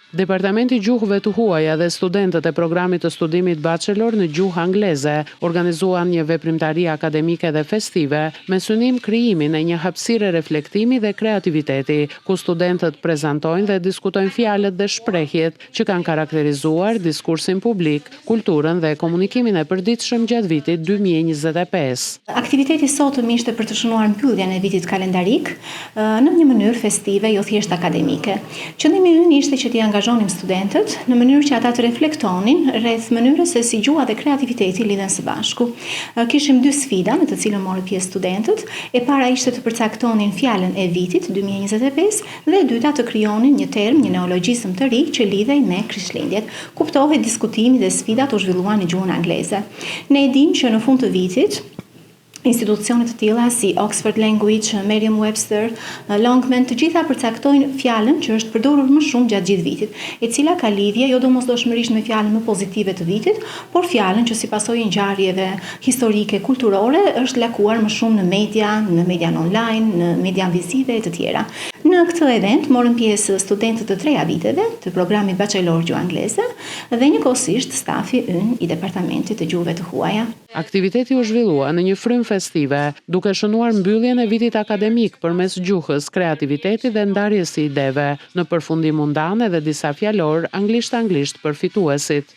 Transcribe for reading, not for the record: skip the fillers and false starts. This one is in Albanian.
Departamenti Gjuhëve të Huaja dhe studentët e programit të studimit bachelor në gjuhë angleze organizuan një veprimtari akademike dhe festive me synim krijimin e një hapësire reflektimi dhe kreativiteti, ku studentët prezantojnë dhe diskutojnë fjalët dhe shprehjet që kanë karakterizuar diskursin publik, kulturën dhe komunikimin e përditshëm gjatë vitit 2025. Aktiviteti sotëm ishte për të shënuar mbylljen e vitit kalendarik në një mënyrë festive, jo thjesht akademike. Qëllimi ynë ishte që t'i angazhonim studentët në mënyrë që ata të reflektonin rreth mënyrës se si gjuha dhe kreativiteti lidhen së bashku. Kishim 2 sfida në të cilën morën pjesë studentët. E para ishte të përcaktonin fjalën e vitit 2025 dhe e dyta të krijonin një term, një neologjizëm të ri që lidhej me Krishtlindjet. Kuptohet diskutimi dhe sfidat u zhvilluan në gjuhën angleze. Ne e dimë që në fund të vitit institucionet të tilla si Oxford Language, Merriam-Webster, Longman, të gjitha përcaktojnë fjalën që është përdorur më shumë gjatë gjithë vitit, e cila ka lidhje jo domosdoshmërisht me fjalën më pozitive të vitit, por fjalën që si pasojë ngjarjeve historike, kulturore, është lakuar më shumë në median online, në median vizive e të tjera. Në këtë event morën pjesë studentët të 3 viteve të programit bachelor gjuhë angleze dhe njëkohësisht stafi ynë i Departamentit të Gjuhëve të Huaja. Aktiviteti u zhvillua në një frym festive, duke shënuar mbylljen e vitit akademik përmes gjuhës, kreativitetit dhe ndarjes së ideve. Në përfundim u ndan edhe disa fjalor anglisht për fituesit.